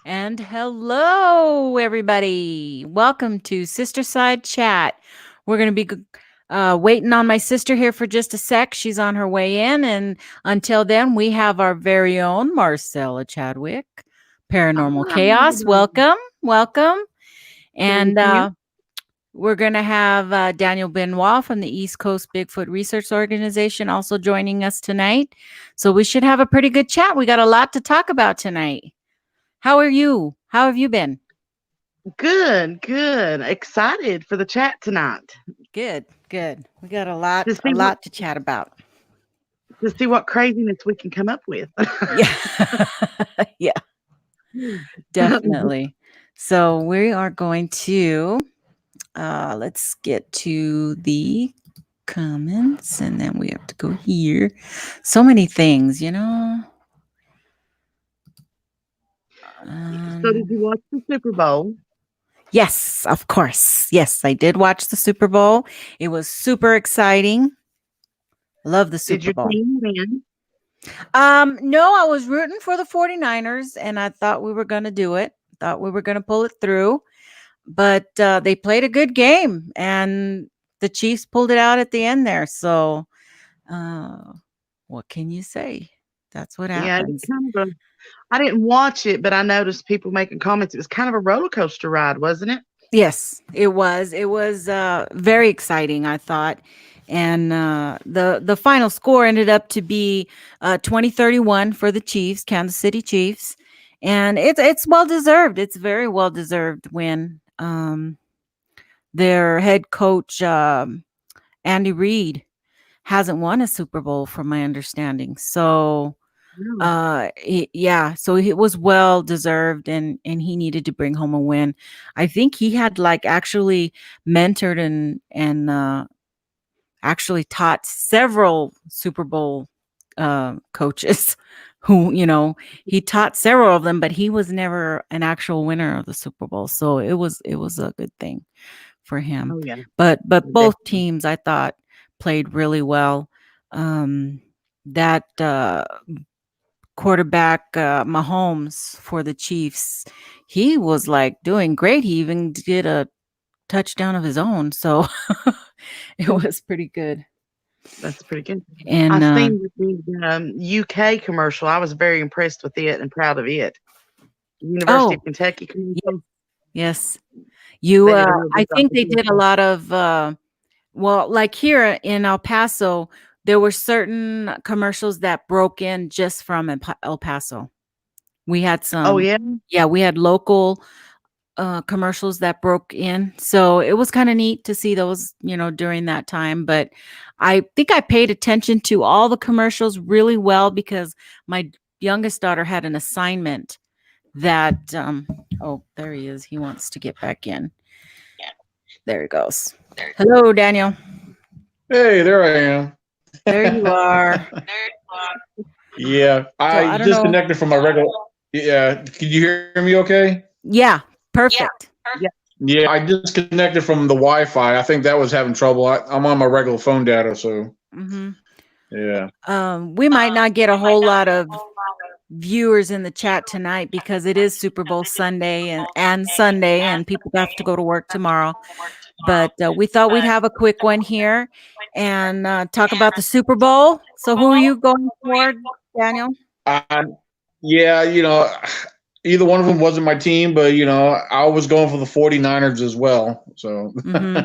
And hello, everybody. Welcome to Sisterside Chat. We're going to be waiting on my sister here for just a sec. She's on her way in. And until then, we have our very own Marcella Chadwick, Paranormal Hi. Chaos. Welcome. Welcome. Thank And you. we're going to have Daniel Benoit from the East Coast Bigfoot Research Organization also joining us tonight. So we should have a pretty good chat. We got a lot to talk about tonight. How are you? How have you been? Good, good. Excited for the chat tonight Good, good. We got a to lot, a see what lot to chat about. to see what craziness we can come up with. Yeah, yeah, definitely. So we are going to let's get to the comments, and then we have to go here. So many things, you know. So, did Um, you watch the Super Bowl? yes, of course. Yes, I did watch the Super Bowl. It was super exciting. Love the Did Super your Bowl. team win? No, I was rooting for the 49ers and I thought we were going to do it. Thought we were going to pull it through, but they played a good game and the Chiefs pulled it out at the end there. So, uh, what can you say? That's what Yeah, it was happens. kind of a. I didn't watch it, but I noticed people making comments. It was kind of a roller coaster ride, wasn't it? Yes, it was. It was very exciting, I thought. And the final score ended up to be 20-31 for the Chiefs, Kansas City Chiefs. And it's well deserved. It's very well deserved win. Their head coach Andy Reid hasn't won a Super Bowl from my understanding. So No. yeah, so it was well deserved and he needed to bring home a win. I think he had like actually mentored and actually taught several Super Bowl coaches who, he taught several of them, but he was never an actual winner of the Super Bowl. So it was a good thing for him. Oh yeah, But both definitely. teams I thought played really well. That quarterback Mahomes for the Chiefs, he was like doing great. He even did a touchdown of his own, so it Mm, was pretty good. that's pretty good. I And seen the UK commercial. I was very impressed with it and proud of it. University of oh, Kentucky yes, commercial. yes. You They did a real I good job think with they it. did a lot of well, like here in El Paso, there were certain commercials that broke in just from El Paso. We had Oh some, yeah. yeah, we had local commercials that broke in. So it was kind of neat to see those, during that time. But I think I paid attention to all the commercials really well because my youngest daughter had an assignment that, oh, there he is. He wants to get back in. There he goes. Hello, Daniel. Hey, there I am. There you are. Yeah, So I I don't know. disconnected from my regular. Yeah, can you hear me okay? Yeah, perfect. Yeah. Yeah, I disconnected from the Wi-Fi. I think that was having trouble. I'm on my regular phone data, so Hmm. yeah. We might not get a whole lot of viewers in the chat tonight because it is Super Bowl Sunday and Sunday, and people have to go to work tomorrow. But we thought we'd have a quick one here and talk about the Super Bowl. So, who are you going for, Daniel? I, yeah, either one of them wasn't my team, but I was going for the 49ers as well. So Hmm.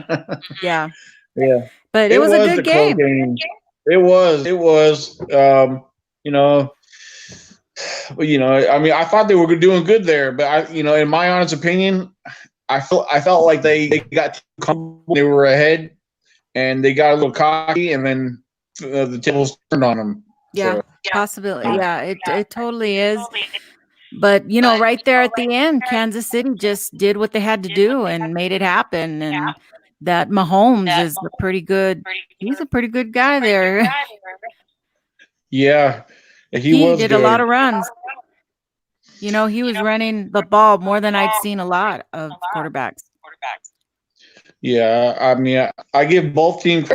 Yeah, yeah, but it it was a was good a close game. game. It was. It was. You know, I mean, I thought they were doing good there, but in my honest opinion, I felt like they got too comfortable. They were ahead, and they got a little cocky, and then the tables turned on them. Yeah, So possibility. Yeah, it totally is. But right there at the end, Kansas City just did what they had to do and made it happen. And that Mahomes is a pretty good. He's a pretty good guy there. yeah, he He was did a lot good. of runs. He was running the ball more than I'd seen a lot of quarterbacks. Yeah, I mean, I give both teams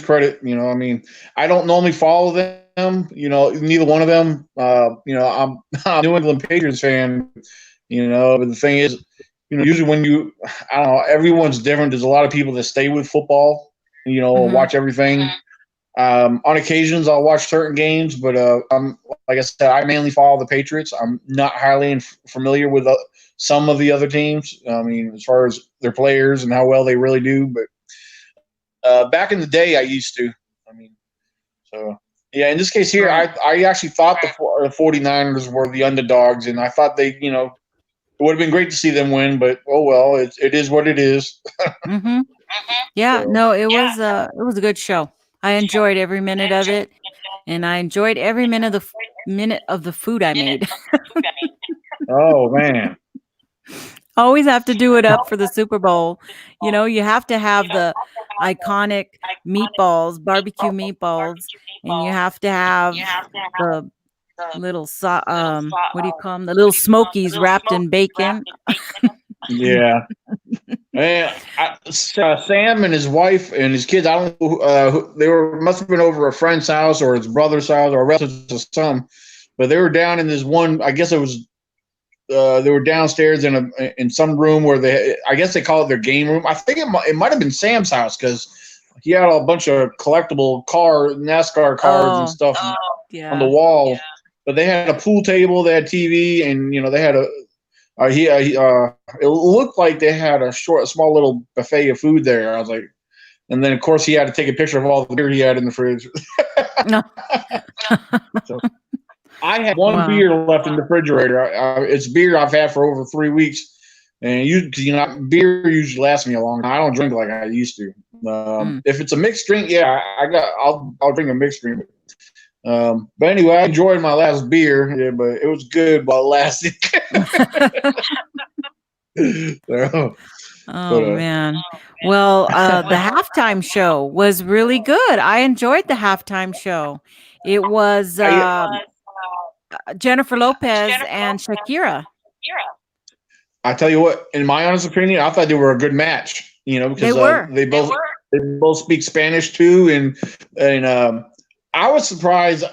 credit. I mean, I don't normally follow them, neither one of them. I'm I'm a New England Patriots fan. But the thing is, usually when I don't know, everyone's different. There's a lot of people that stay with football. Mhm. Watch everything. On occasions, I'll watch certain games, but I'm like I said, I mainly follow the Patriots. I'm not highly familiar with some of the other teams. I mean, as far as their players and how well they really do, but back in the day, I used to. I mean, so yeah. In this case here, Right. I actually thought the 49ers were the underdogs, and I thought it would have been great to see them win, but oh well, it is what it is. Mhm. Yeah, So no, it was a good show. I enjoyed every minute of it, and I enjoyed every minute of the food I made. oh man, Always have to do it up for the Super Bowl. You have to have the iconic meatballs, barbecue meatballs, and you have to have the little what do you call them? The little smokies wrapped in bacon. yeah. And Sam and his wife and his kids, I don't know, they must have been over a friend's house or his brother's house or relatives or some, but they were down in this one. I guess it was they were downstairs in some room where I guess they call it their game room. I think it might have been Sam's house because he had a bunch of collectible NASCAR cars and Oh, stuff on the yeah. wall. Yeah. But they had a pool table, they had TV, and they had it looked like they had a small little buffet of food there. I was like, and then of course he had to take a picture of all the beer he had in the fridge. No. So I had one Wow. beer left in the refrigerator. It's beer I've had for over 3 weeks, and beer usually lasts me a long time. I don't drink like I used to. If it's a mixed drink, yeah, I'll drink a mixed drink. But anyway, I enjoyed my last beer, yeah, but it was good while it lasted. So, Oh man. Well, the halftime show was really good. I enjoyed the halftime show. It was Jennifer Lopez and Shakira. I tell you what, in my honest opinion, I thought they were a good match. Because They were. they both speak Spanish too, and I was surprised.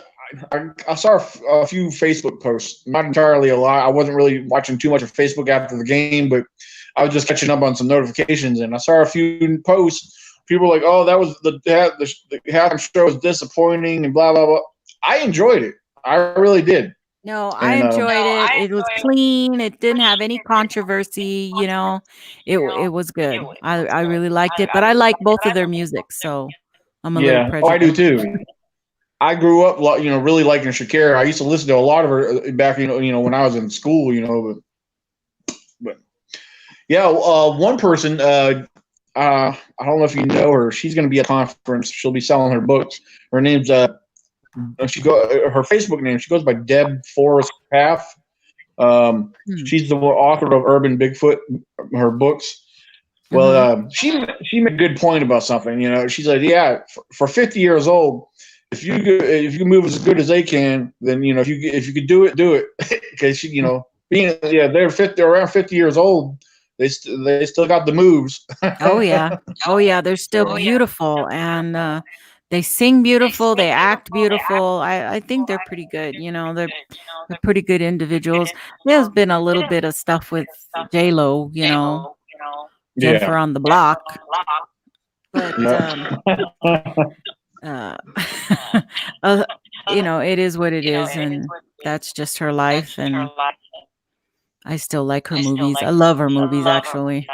I saw a few Facebook posts, not entirely a lot. I wasn't really watching too much of Facebook after the game, but I was just catching up on some notifications, and I saw a few posts. People were like, "Oh, that was the halftime show was disappointing," and blah blah blah. I enjoyed it. I really did. No, I enjoyed it. It was clean. It didn't have any controversy. It was good. I really liked it, but I like both of their music, so I'm a little Yeah, I do prejudiced. too. I grew up, really liking Shakira. I used to listen to a lot of her back, when I was in school, but yeah, one person, I don't know if you know her. She's going to be at a conference. She'll be selling her books. Her name's her Facebook name. She goes by Deb Forrest Path. She's the author of Urban Bigfoot, her books. Well, she made a good point about something. She's like, yeah, for 50 years old, if you move as good as they can, then if you could do it, because they're around 50 years old, they still got the moves. Oh yeah. Oh yeah, they're still beautiful, and they sing beautiful, they act beautiful. I think they're pretty good. They're pretty good individuals. There's been a little bit of stuff with J-Lo, Jennifer Yeah. on the block, but uh, it is what it is, and that's just her life. And I still like her movies. I love her movies, actually.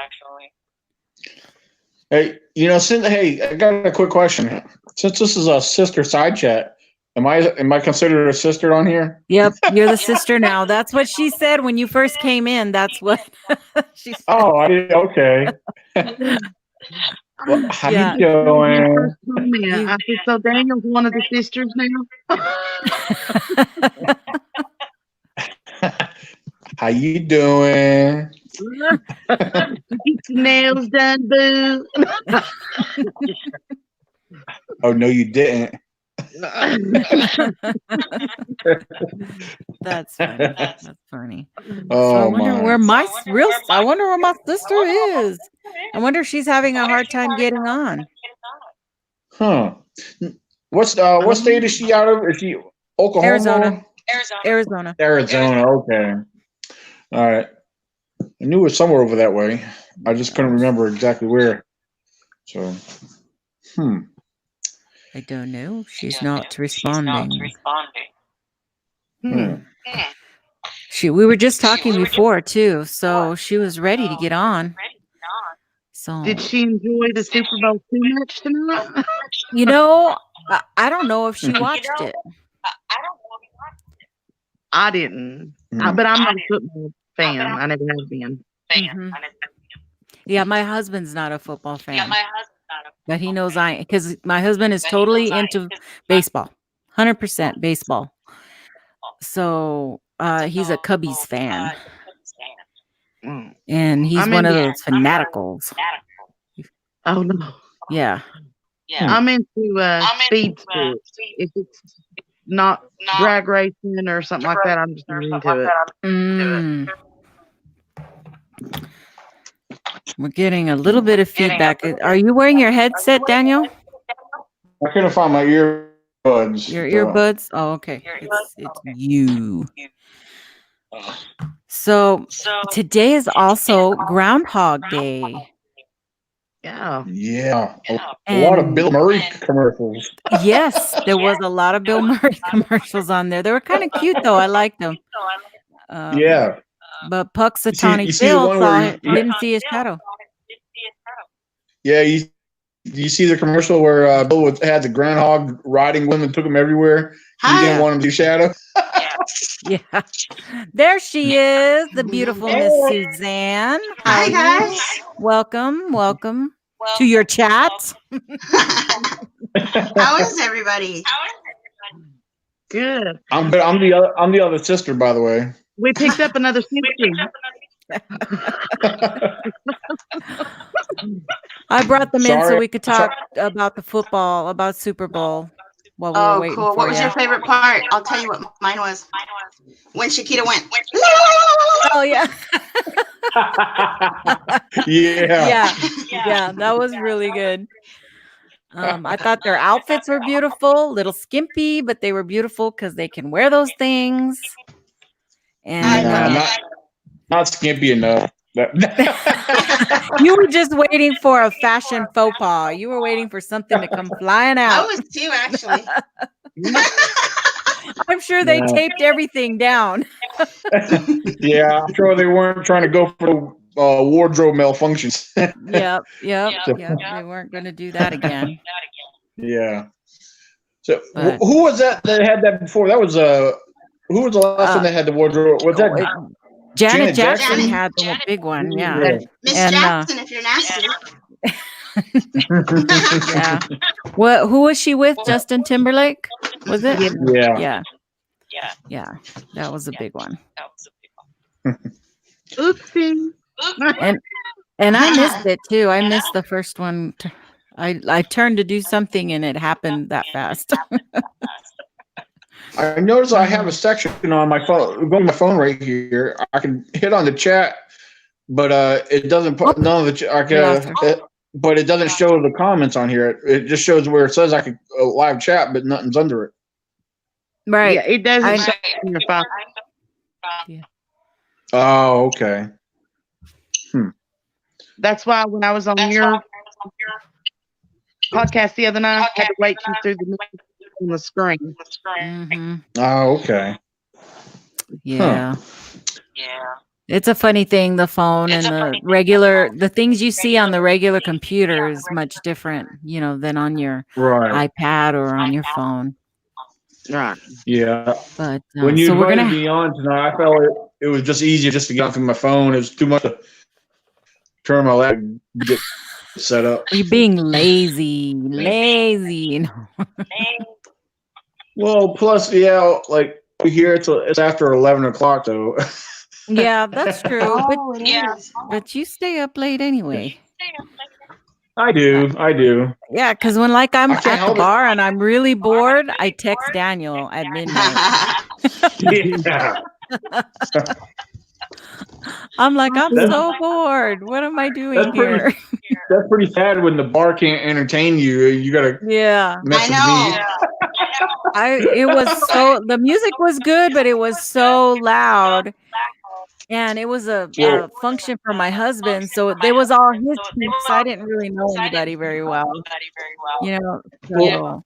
Hey, I got a quick question. Since this is a Sisterside Chat, am I considered a sister on here? Yep, you're the sister now. That's what she said when you first came in. That's what she said. Oh, okay. Well, how you doing? I said, so Daniel's one of the sisters now. How you doing? Get your nails done, boo. Oh no, you didn't. That's funny. That's funny. Oh, So I wonder my. where I wonder where my sister is. I wonder if she's having a hard time getting on. Huh. What state is she out of? Is she Oklahoma? Arizona. Arizona. Okay. All right. I knew it was somewhere over that way. I just couldn't remember exactly where. So, I don't know. She's not responding. We were just talking before too, so she was ready to get on. So Did she enjoy the Super Bowl too much tonight? I don't know if she watched it. I didn't. But I'm not a football fan. I never have been. Yeah, my husband's not a football fan. But he knows because my husband is totally into baseball. 100% baseball. So he's a Cubbies fan. And he's one of those fanaticals. Oh, no. Yeah. I'm into speed sports. If it's not drag racing or something like that, I'm just not into it. We're getting a little bit of feedback. Are you wearing your headset, Daniel? I couldn't find my earbuds. Your earbuds? Oh, okay. It's you. So today is also Groundhog Day. Yeah. A lot of Bill Murray commercials. Yes, there was a lot of Bill Murray commercials on there. They were kind of cute, though. I liked them. Yeah. But Puxatawny Phil didn't see his shadow. Yeah, you see the commercial where Bill had the groundhog riding with him and took him everywhere? He didn't want him to shadow. Yeah. There she is, the beautiful Miss Suzanne. Hi, guys. Welcome to your chat. How is everybody? Good. I'm the other sister, by the way. We picked up another sister. I brought them in so we could talk about the football, about Super Bowl. While we were waiting cool. What was your favorite part? I'll tell you what mine was. When Shakita went. Oh, yeah. Yeah, that was really good. I thought their outfits were beautiful, little skimpy, but they were beautiful because they can wear those things. And not skimpy enough. You were just waiting for a fashion faux pas. You were waiting for something to come flying out. I was too, actually. I'm sure they taped everything down. Yeah, I'm sure they weren't trying to go for wardrobe malfunctions. Yep. They weren't going to do that again. Yeah. So who was that had that before? That was who was the last one that had the wardrobe? Was that Janet Jackson had the big one? Yeah. Miss Jackson, if you're nasty. Yeah. Who was she with? Justin Timberlake? Was it? Yeah. That was a big one. Oopsie. And I missed it too. I missed the first one. I turned to do something and it happened that fast. I noticed I have a section on my phone. Go on my phone right here. I can hit on the chat, but it doesn't put none of the. But it doesn't show the comments on here. It just shows where it says I can live chat, but nothing's under it. Right. Yeah, it doesn't show in your phone. Yeah. Oh, okay. That's why when I was on your podcast the other night, I had to wait through the screen. Mm-hmm. Oh, okay. Yeah. It's a funny thing, the phone and the things you see on the regular computer is much different, than on your iPad or on your phone. Right. Yeah. But when you invited me on tonight, I felt it was just easier just to get through my phone. It was too much to turn my laptop and get set up. You're being lazy. Well, plus, like here it's after 11 o'clock though. Yeah, that's true. But you stay up late anyway. I do. Yeah, because when I'm at the bar and I'm really bored, I text Daniel at midnight. Yeah. I'm like, I'm That's- so bored. What am I doing That's pretty. here? That's pretty sad when the bar can't entertain you. You gotta Yeah. mess I with me. know. It was so the music was good, but it was so loud. And it was a function for my husband, so they was all his peeps. I didn't really know anybody very well, you know. So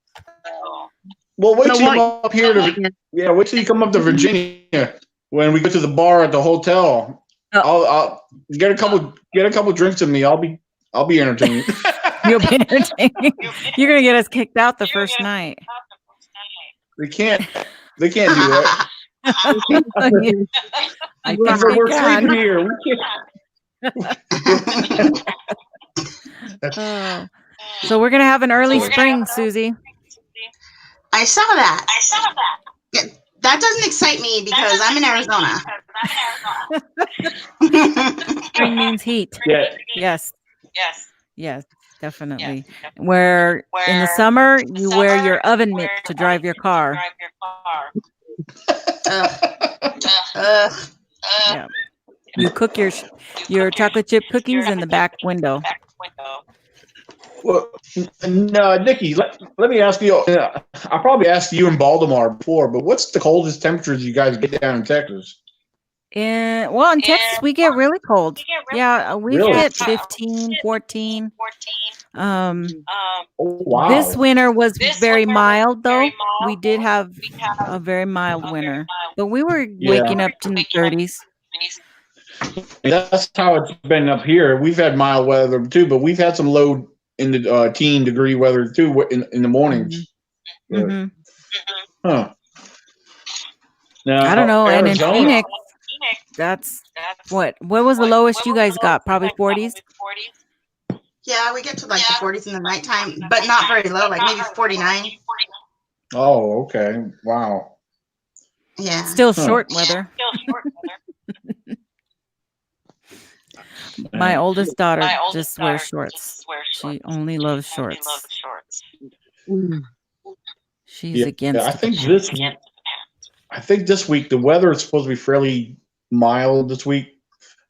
Well, wait You know till you come what? up here to wait till you come up to Virginia when we go to the bar at the hotel. Oh. I'll get a couple drinks in me. I'll be entertained. you'll be entertaining. You're gonna get us kicked out the first night. They can't do that. Yeah, I think they We're can. sleeping here. We can't. Oh. So we're gonna have an early spring, Susie. I saw that. Yeah, that doesn't excite me because I'm in Arizona. Spring means heat. Yeah. Yes, definitely. Where in the summer you wear your oven mitt to drive your car. Yeah. You cook your chocolate chip cookies in the back window. Well, no, Nikki, let me ask you. I probably asked you in Baltimore before, but what's the coldest temperatures you guys get down in Texas? In Texas we get really cold. Yeah, we Really? get 15, 14. Oh, wow. This winter was very mild though. We did have a very mild winter. But we were waking up to the 30s. That's how it's been up here. We've had mild weather too, but we've had some low in the teen degree weather too in the mornings. Mhm. Huh. Now, I don't know. And in Arizona- Phoenix, that's what was the lowest you guys got? Probably 40s. Yeah, we get to like the 40s in the nighttime, but not very low, like maybe 49. Oh, okay. Wow. Yeah. Still short weather. My oldest daughter just wears shorts. She only loves shorts. She's against I it. think this week the weather is supposed to be fairly mild this week.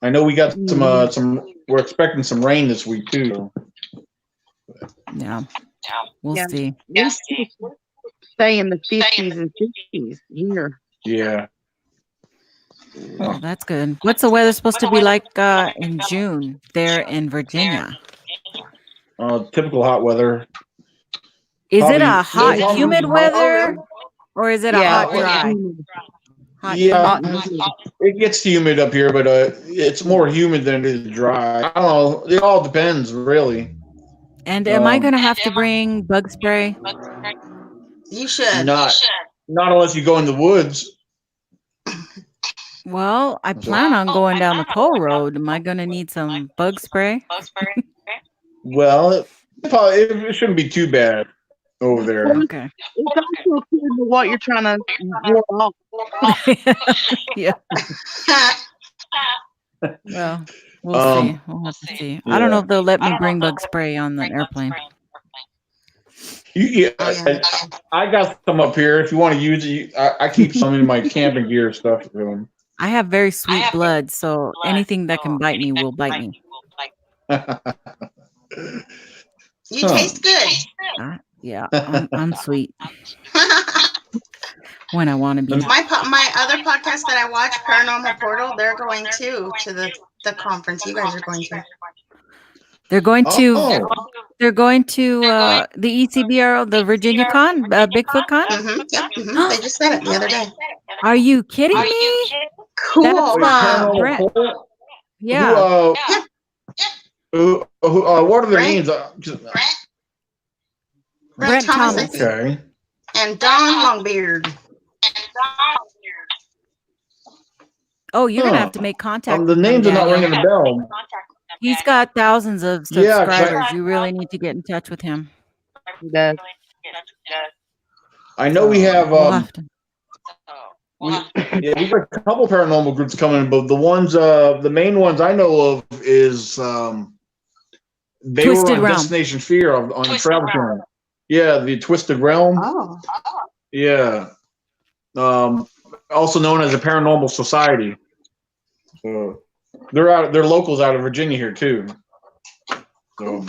I know we got some. We're expecting some rain this week too. Yeah. We'll Yeah. see. Stay in the 50s and 60s here. Yeah. Oh, that's good. What's the weather supposed to be like in June there in Virginia? Typical hot weather. Is it a Probably- hot, humid weather, or is it a hot, dry? Hot, Yeah, humid? it gets humid up here, but it's more humid than it is dry. I don't know. It all depends, really. And am I going to have to bring bug spray? You should. Not unless you go in the woods. Well, I plan on going down the coal road. Am I going to need some bug spray? Well, it shouldn't be too bad over there. Okay. It's also according to what you're trying to ward off. Yeah. Well, we'll see. We'll have to see. I don't know if they'll let me bring bug spray on the airplane. I got some up here. If you want to use it, I keep some in my camping gear stuff. I have very sweet blood, so anything that can bite me will bite me. You taste good. Yeah, I'm sweet when I want to be. My other podcast that I watch, Paranormal Portal, they're going to the conference you guys are going to. They're going to the ECBRO, the Virginia Con, Bigfoot Con. Yep, they just said it the other day. Are you kidding me? Cool. Brent. Yeah. What are their names? Brent Thomas. Okay. And Don Longbeard. Oh, you're gonna have to make contact. The with names him, are not Daniel. ringing a bell. He's got thousands of Yeah, subscribers. You really need to get in touch with him. I know we have. We'll have to. We got a couple paranormal groups coming, but the main ones I know of is they Twisted were on Realm. Destination Fear on the Travel Channel. Yeah, the Twisted Realm. Oh. Yeah. Also known as the Paranormal Society. They're locals out of Virginia here too. So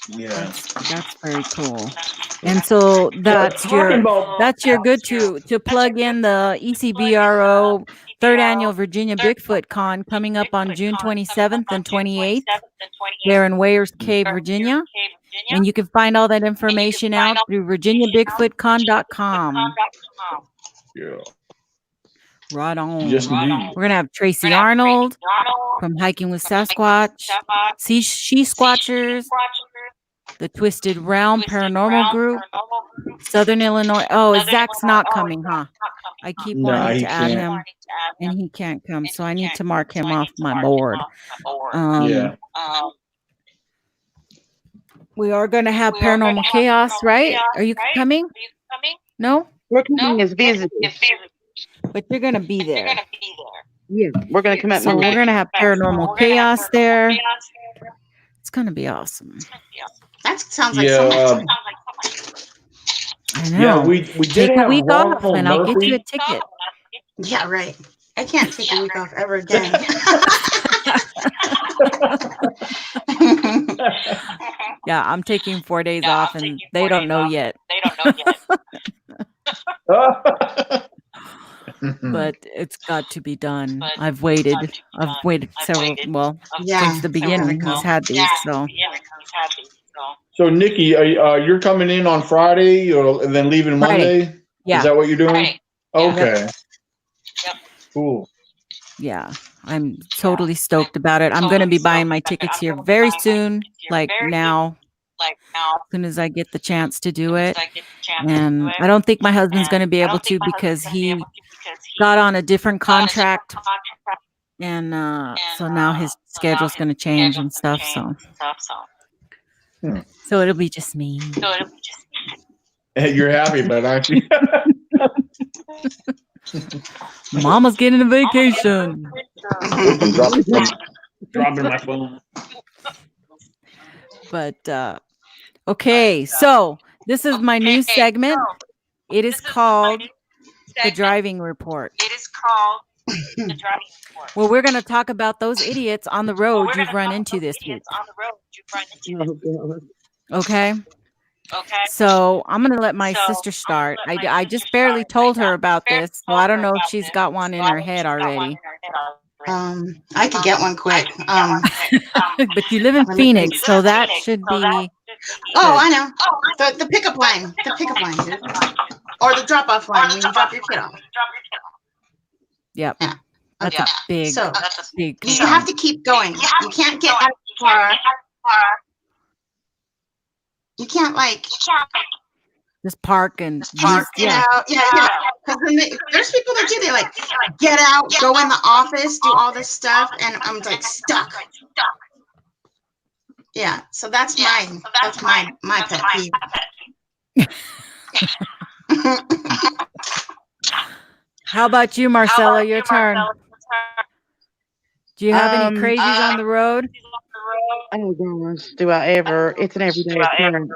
yeah, That's very cool. And so that's your good to plug in the ECBRO third annual Virginia Bigfoot Con coming up on June 27th and 28th. There in Wayers Cave, Virginia. And you can find all that information out through virginiabigfootcon.com. yeah. Right on. Yes, indeed. We're going to have Tracy Arnold from Hiking with Sasquatch, She Squatchers, the Twisted Realm Paranormal Group, Southern Illinois. Oh, Zach's not coming, huh? I keep wanting to add him, and he can't come, so I need to mark him off my board. Yeah. We are going to have Paranormal Chaos, right? Are you coming? No? We're coming as visitors. But you're going to be there. Yeah, we're going to come out. So we're going to have Paranormal Chaos there. It's going to be awesome. That sounds like so much fun. I know. Yeah, we did take have a week off, Ronald and I'll get Murphy. you a ticket. Yeah, right. I can't take a week off ever again. Yeah, I'm taking 4 days off, and they don't know yet. But it's got to be done. I've waited several, since the beginning. He's had these, so. So, Nikki, you're coming in on Friday and then leaving Monday? Yeah. Is that what you're doing? Right. Okay. Yep. Cool. Yeah, I'm totally stoked about it. I'm going to be buying my tickets here very soon, like now, as soon as I get the chance to do it. And I don't think my husband's going to be able to because he got on a different contract. And so now his schedule's going to change and stuff. So it'll be just me. You're happy, but aren't you? Mama's getting a vacation. Dropping my phone. But okay, so this is my new segment. It is called The Driving Report. Well, we're going to talk about those idiots on the road you've run into this week. Okay. So I'm going to let my sister start. I just barely told her about this, so I don't know if she's got one in her head already. I could get one quick. But you live in Phoenix, so that should be. Oh, I know. The pickup line. The pickup line, dude. Or the drop-off line when you drop your kid off. Yep. Yeah. That's a big, big. You have to keep going. You can't get out of the car. You can't just park and out. Yeah. Because there's people that do. They get out, go in the office, do all this stuff, and I'm like stuck. Yeah. So that's mine. That's my pet peeve. How about you, Marcella? Your turn. Do you have any crazies on the road? Oh gosh, do I ever? It's an everyday occurrence.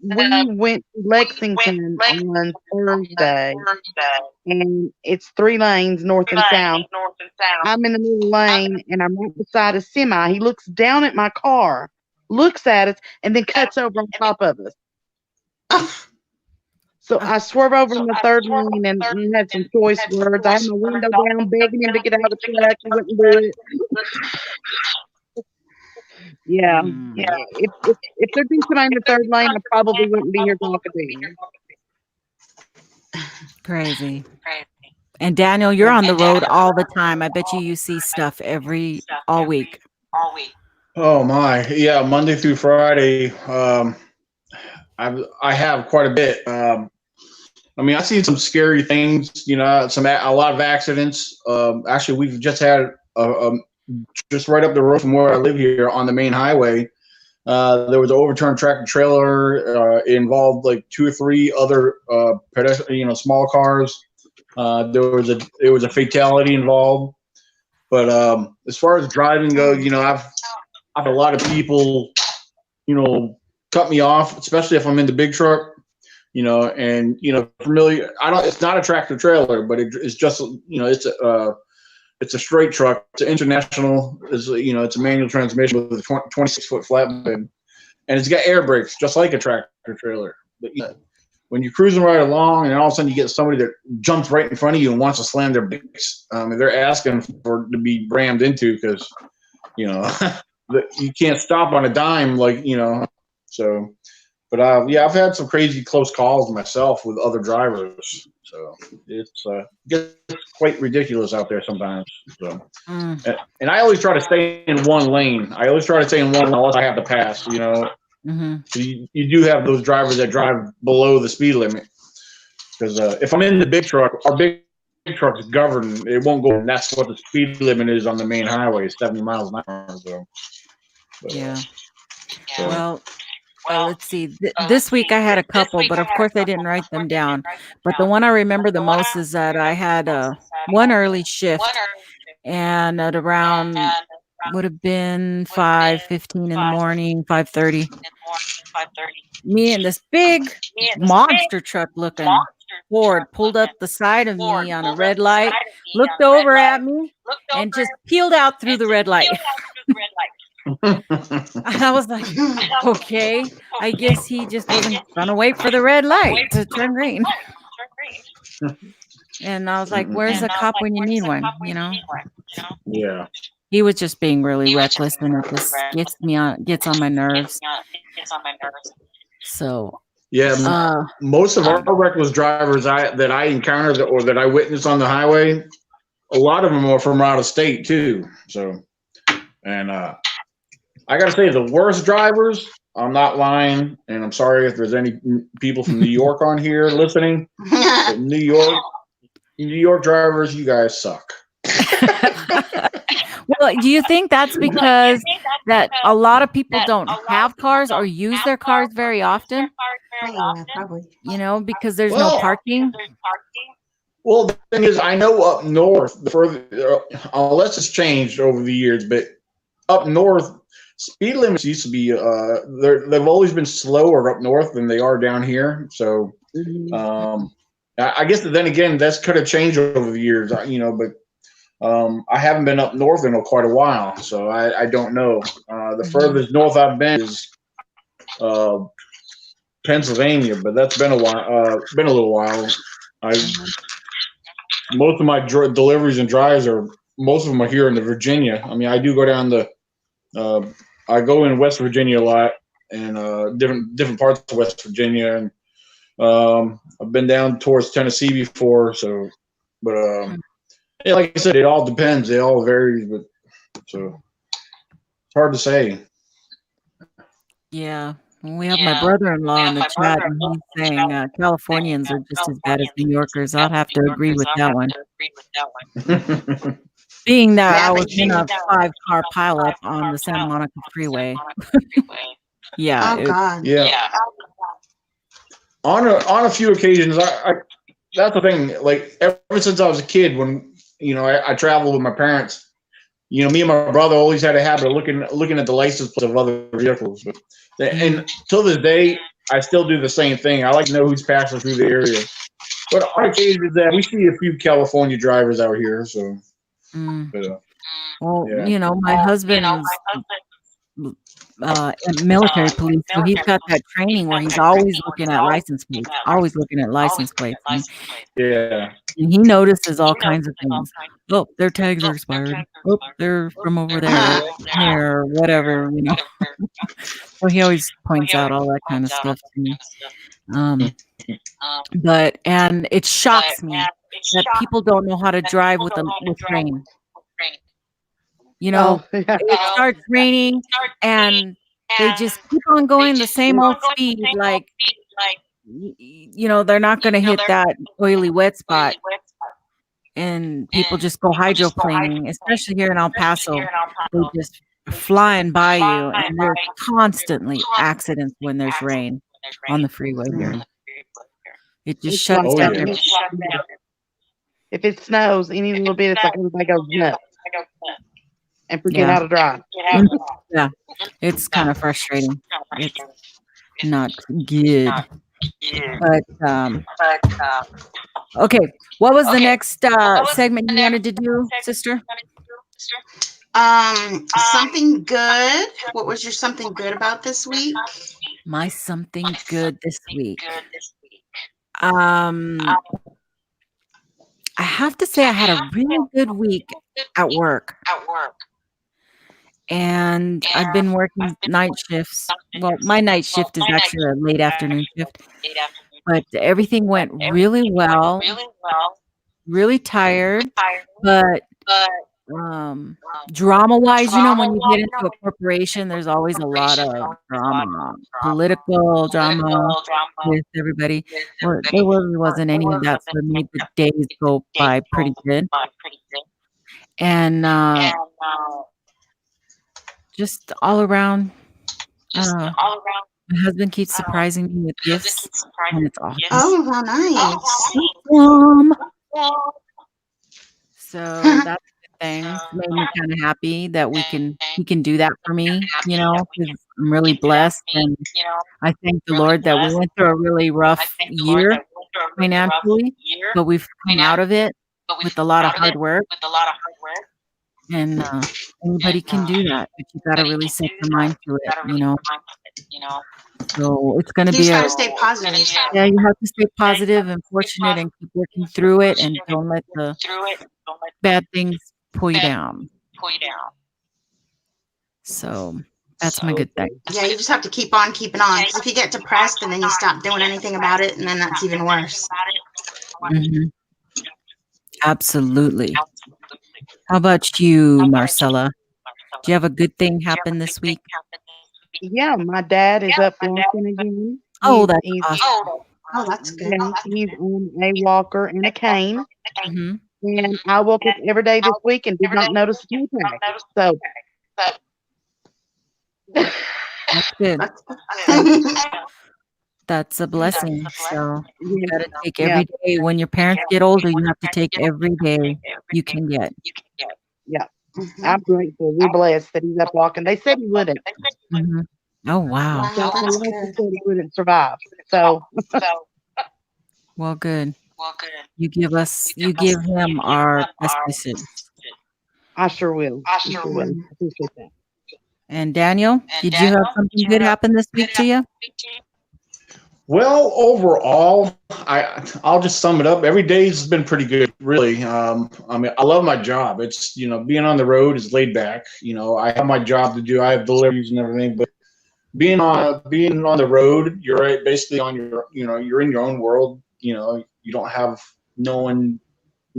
We went to Lexington on Thursday, and it's 3 lanes north and south. I'm in the middle lane, and I'm right beside a semi. He looks down at my car, looks at us, and then cuts over on top of us. So I swerve over in the third lane, and we had some choice words. I had my window down, begging him to get out of the truck. He wouldn't do it. Yeah. If there'd been somebody in the third lane, I probably wouldn't be here talking to you. Crazy. And Daniel, you're on the road all the time. I bet you see stuff all week. Oh my, yeah, Monday through Friday. I have quite a bit. I've seen some scary things. A lot of accidents. Actually, we've just had just right up the road from where I live here on the main highway. There was an overturned tractor trailer. It involved 2 or 3 other pedestrian, small cars. There was a fatality involved. But as far as driving goes, I've had a lot of people, cut me off, especially if I'm in the big truck. Familiar. It's not a tractor trailer, but it's just, it's it's a straight truck. It's an international. It's it's a manual transmission with a 26-foot flatbed, and it's got air brakes just like a tractor trailer. But when you're cruising right along, and all of a sudden you get somebody that jumps right in front of you and wants to slam their brakes, they're asking for to be rammed into because you can't stop on a dime, so. But I've had some crazy close calls myself with other drivers. So it gets quite ridiculous out there sometimes. So, and I always try to stay in one lane. Unless I have to pass. Mm-hmm. So you do have those drivers that drive below the speed limit. Because if I'm in the big truck, our big truck is governed. It won't go. And that's what the speed limit is on the main highway, 70 miles an hour. So, yeah. Well, let's see. This week I had a couple, but of course I didn't write them down. But the one I remember the most is that I had one early shift, and at around would have been 5:15 in the morning, 5:30. Me and this big monster truck looking Ford pulled up the side of me on a red light, looked over at me, and just peeled out through the red light. I was like, okay, I guess he just wasn't going to wait for the red light to turn green. And I was like, where's the cop when you need one? Yeah. He was just being really reckless, and it just gets on my nerves. So yeah, most of our reckless drivers that I encountered or that I witnessed on the highway, a lot of them are from out of state too. So, and I gotta say, the worst drivers, I'm not lying, and I'm sorry if there's any people from New York on here listening. But New York drivers, you guys suck. Well, do you think that's because that a lot of people don't have cars or use their cars very often? Yeah, probably. Because there's no parking. Well, the thing is, I know up north, the further, unless it's changed over the years, but up north, speed limits used to be they've always been slower up north than they are down here. So I guess then again that's could have changed over the years, but I haven't been up north in quite a while, so I don't know. The furthest north I've been is Pennsylvania, but that's been a while. Been a little while. Most of my deliveries and drives most of them are here in the Virginia. I mean, I do go down I go in West Virginia a lot, and different parts of West Virginia, and I've been down towards Tennessee before. So, but yeah, like I said, it all depends. It all varies, but so it's hard to say. Yeah. We have my brother-in-law in the chat, and he's saying Californians are just as bad as New Yorkers. I'll have to agree with that one. Being that I was in a 5-car pileup on the Santa Monica Freeway. Yeah. Oh God. Yeah. On a few occasions, I that's the thing. Like ever since I was a kid, when I traveled with my parents. Me and my brother always had a habit of looking at the license plates of other vehicles. And till this day, I still do the same thing. I like to know who's passing through the area. But on occasions, that we see a few California drivers out here. So, well, my husband is military police, so he's got that training where he's always looking at license plates, yeah. And he notices all kinds of things. Oh, their tags are expired. Oh, they're from over there, or whatever, So he always points out all that kind of stuff to me. And it shocks me that people don't know how to drive with rain. It starts raining and they just keep on going the same old speed, like they're not going to hit that oily wet spot, and people just go hydroplaning, especially here in El Paso. They just flying by you, and there's constantly accidents when there's rain on the freeway here. It just shuts down everything. If it snows any little bit, it's like everybody goes nuts and forget how to drive. Yeah, it's kind of frustrating. It's not good. But okay, what was the next segment you wanted to do, sister? Something good. What was your something good about this week? My something good this week. I have to say I had a really good week at work. And I've been working night shifts. Well, my night shift is actually a late afternoon shift, but everything went really well. Really tired, but drama-wise, when you get into a corporation, there's always a lot of drama, political drama with everybody. Well, there really wasn't any of that for me. The days go by pretty good. And just all around, I don't know. My husband keeps surprising me with gifts, and it's awesome. Oh, how nice. So that's a good thing. It's made me kind of happy that he can do that for me, because I'm really blessed, and I thank the Lord that we went through a really rough year financially, but we've come out of it with a lot of hard work. And anybody can do that, but you got to really set your mind to it. So it's going to You be just gotta stay positive. yeah, you have to stay positive and fortunate and keep working through it, and don't let the bad things pull you down. So that's my good thing. Yeah, you just have to keep on keeping on. Because if you get depressed and then you stop doing anything about it, and then that's even worse. Mhm. Absolutely. How about you, Marcella? Do you have a good thing happen this week? Yeah, my dad is up walking again. Oh, that's He's awesome. Oh, that's good. he's on a walker and a cane. Mhm. And I woke up every day this week and did not notice a toe tag. So That's good. That's a blessing. So you got to take yeah, every day. When your parents get older, you have to take every day you can get. yeah. Mhm. I'm grateful. We're blessed that he's up walking. They said he wouldn't. Mhm. Oh, wow. Wow, So my that's doctor good. said he wouldn't survive. So Well, good. You give him our best wishes. I sure will. I sure will. Mhm. I appreciate that. And Daniel, did you have something good happen this week to you? Well, overall, I'll just sum it up. Every day's been pretty good, really. I mean, I love my job. It's being on the road is laid back. I have my job to do. I have deliveries and everything, but being on the road, you're right, basically on your you're in your own world. You don't have no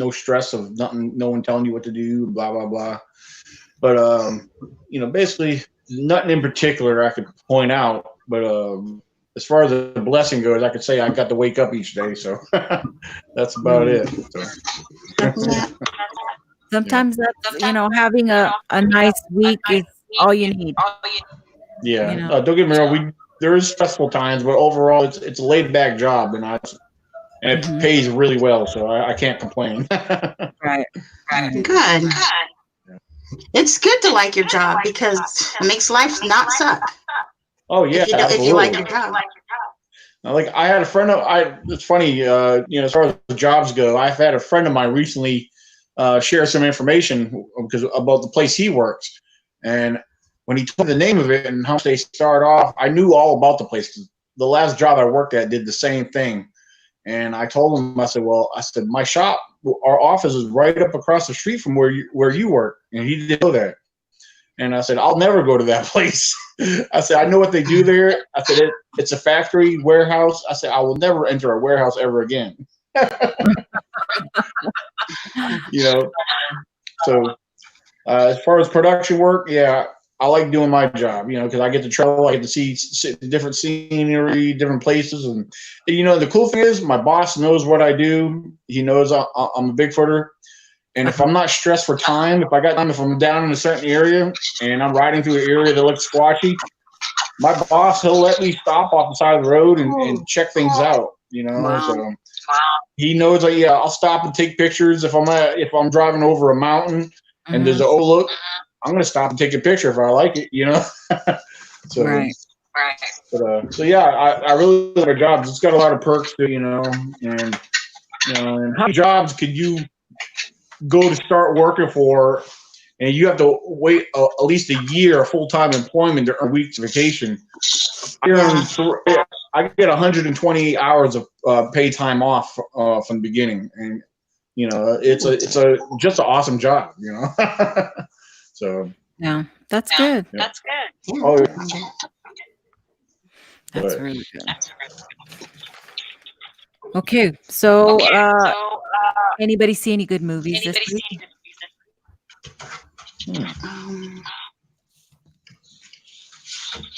stress of nothing, no one telling you what to do, blah blah blah. But basically nothing in particular I could point out. But as far as the blessing goes, I could say I got to wake up each day, so that's about it. So. Yeah. Sometimes that's, having a nice week is all you need. Yeah, don't get me wrong. There is stressful times, but overall, it's a laid back job, and it Mhm. pays really well, so I can't complain. Right. Good. It's good to like your job because it makes life not suck. Oh yeah, If you like absolutely. your job. Like I had a friend it's funny, as far as jobs go, I've had a friend of mine recently share some information about the place he works, and when he told me the name of it and how they start off, I knew all about the place. The last job I worked at did the same thing, and I told him, I said, my shop, our office is right up across the street from where you work, and he didn't know that. And I said, I'll never go to that place. I said, I know what they do there. I said, it's a factory warehouse. I said, I will never enter a warehouse ever again. So as far as production work, yeah, I like doing my job, because I get to travel. I get to see different scenery, different places. And, the cool thing is my boss knows what I do. He knows I'm a Bigfooter. And if I'm not stressed for time, if I'm down in a certain area and I'm riding through an area that looks squashy, my boss, he'll let me stop off the side of the road and check things out, Wow. So he knows I'll stop and take pictures if I'm driving over a mountain and there's an overlook. I'm going to stop and take a picture if I like it, So Right. But so yeah, I really like our jobs. It's got a lot of perks too, and and how many jobs could you go to start working for, and you have to wait at least a year of full-time employment to earn weeks vacation. I get 120 hours of paid time off from the beginning, and it's just an awesome job, So Yeah, that's good. Yeah. Oh, That's really good. Okay, so anybody see any good movies this week?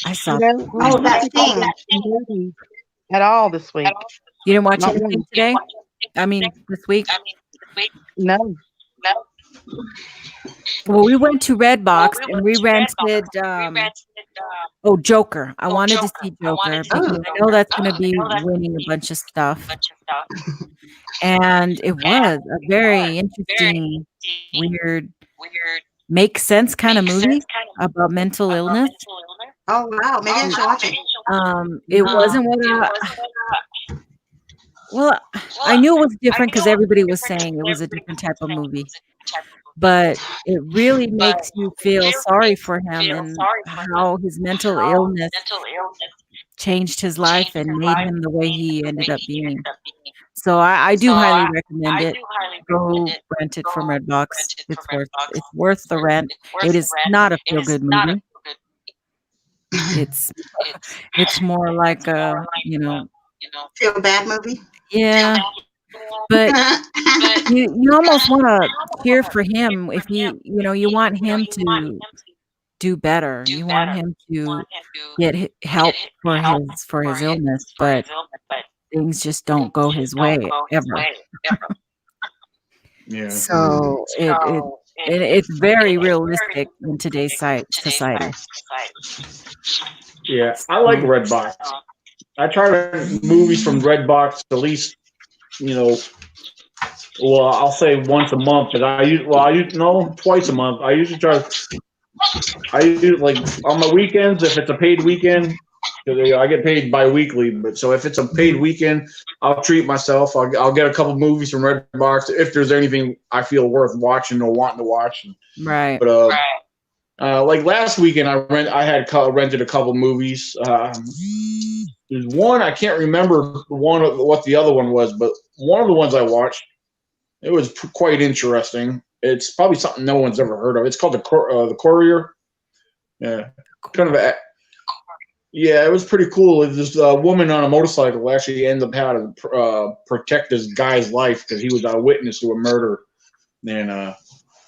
I saw. Oh, that thing. At all this week. You didn't watch Not anything one. today? I mean, this week? No. Well, we went to Redbox and we rented Joker. I wanted to see Joker because I know that's going to be winning a bunch of stuff. And it was a very interesting, weird, make sense kind of movie about mental illness. Oh wow, maybe I should watch it. It wasn't what well, I knew it was different because everybody was saying it was a different type of movie. But it really makes you feel sorry for him and how his mental illness changed his life and made him the way he ended up being. So I do highly recommend it. Go rent it from Redbox. It's worth the rent. It is not a feel good movie. It's more like a feel bad movie. Yeah. But you almost want to cheer for him if you want him to do better. You want him to get help for his illness, but things just don't go his way ever. Yeah. So it's very realistic in today's society. Yeah, I like Redbox. I try to rent movies from Redbox at least, I'll say once a month, but twice a month. I usually like on my weekends, if it's a paid weekend, because I get paid bi-weekly, but so if it's a paid weekend, I'll treat myself. I'll get a couple movies from Redbox if there's anything I feel worth watching or wanting to watch. Right. But like last weekend, I had rented a couple movies. There's one I can't remember what the other one was, but one of the ones I watched, it was quite interesting. It's probably something no one's ever heard of. It's called the Courier. Yeah, kind of yeah, it was pretty cool. This woman on a motorcycle actually ended up having to protect this guy's life because he was a witness to a murder. And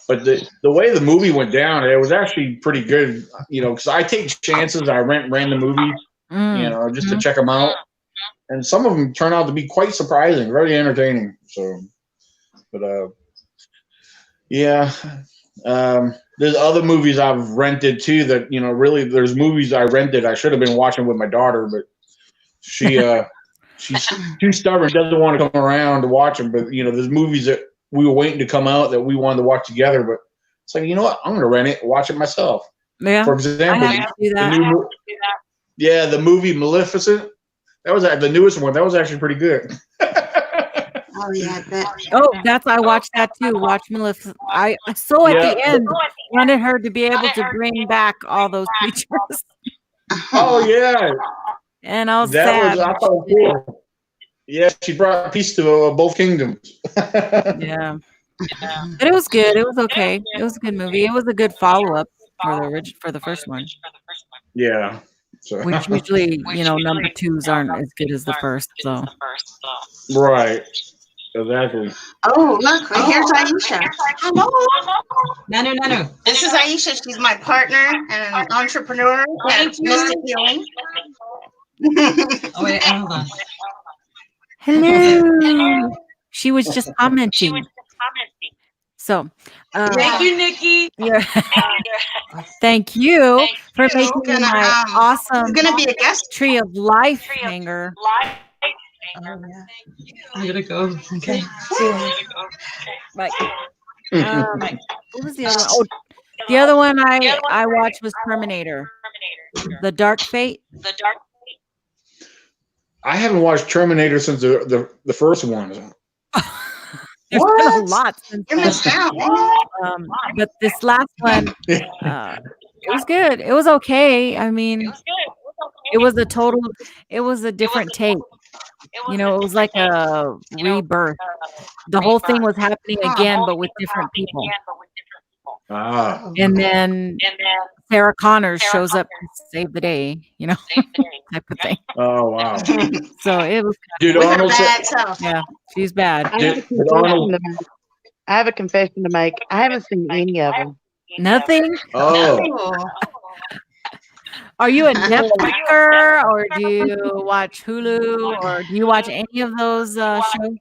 but the way the movie went down, it was actually pretty good. Because I take chances. I rent random movies, just to check them out. And some of them turn out to be quite surprising, very entertaining. So, but yeah. There's other movies I've rented too that really there's movies I rented I should have been watching with my daughter, but she's too stubborn, doesn't want to come around to watch them. But there's movies that we were waiting to come out that we wanted to watch together, but it's like, you know what, I'm gonna rent it and watch it myself. Yeah. For example, I have to do that. The movie Maleficent, that was the newest one. That was actually pretty good. Oh yeah, I watched that too. Watch Maleficent. I so at the end wanted her to be able to bring back all those creatures. Oh yeah, and I was sad. I thought cool. Yeah, she brought peace to both kingdoms. Yeah, but it was good. It was okay. It was a good movie. It was a good follow up for the first one. Yeah. So. Which usually, number twos aren't as good as the first. So. Right. Exactly. Oh, look, here's Aisha. Hello. No. This is Aisha. She's my partner and an entrepreneur at Mystic Healing. Oh, wait, hold on. Hello. She was just commenting. So, thank you, Nikki. Yeah. Thank you for making my awesome gonna be a guest tree of life hanger. Oh, yeah. I'm gonna go. Okay. Right. What was the other one? Oh, the other one I watched was Terminator. The Dark Fate. I haven't watched Terminator since the first one. There's been a What? lot since You're then. missing out, man. But this last one, it was good. It was okay. I mean, it was a different take. You know, it was like a rebirth. The whole thing was happening again, but with different people. Ah, And then Sarah Connors shows up to save the day, you know, type of thing. oh wow. So it was, Did With her Arnold say, bad self. yeah, she's bad. did Arnold? I have a confession to make. I haven't seen any of them. Nothing. Oh, Oh. Are you a Netflixer or do you watch Hulu or do you watch any of those shows?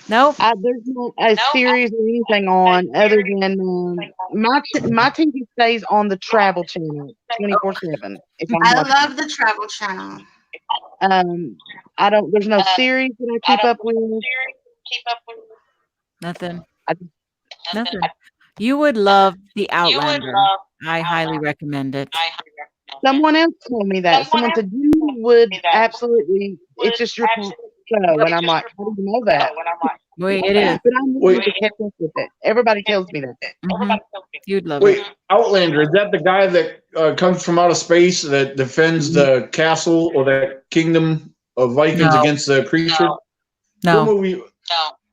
Nope. There's not a series or anything on other than my TV stays on the Travel Channel 24/7. If I'm I watching. love the Travel Channel. I don't. There's no series that I keep up with. Nothing. I- Nothing. You would love The Outlander. I highly recommend it. Someone else told me that. Someone said you would absolutely. It's just your show, and I'm like, how do you know that? Wait, it is. But I'm willing to catch up with it. Everybody tells me that. Mhm. You'd love wait, it. Outlander, is that the guy that comes from outer space that defends the castle or the kingdom of Vikings No. against the creatures? What No, movie?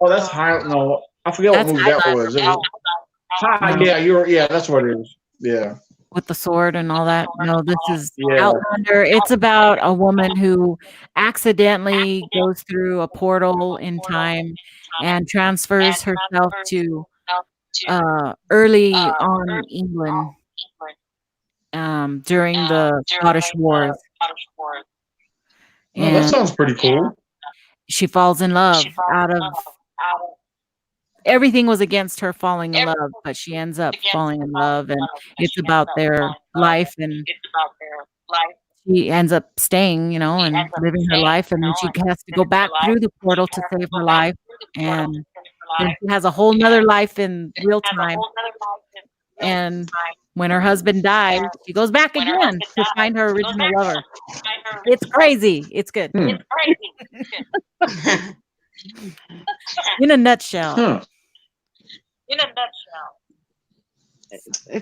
Oh, that's No, I forget what That's movie that was. It was No. yeah, that's what it is. Yeah. with the sword and all that. No, this is Yeah. Outlander. It's about a woman who accidentally goes through a portal in time and transfers herself to early on England during the Scottish Wars. Oh, that And sounds pretty cool. she falls in love out of everything was against her falling in love, but she ends up falling in love, and it's about their life, and she ends up staying, you know, and living her life, and then she has to go back through the portal to save her life, and then she has a whole nother life in real time. And when her husband dies, she goes back again to find her original lover. It's crazy. It's good. Hmm. In a nutshell. Huh. It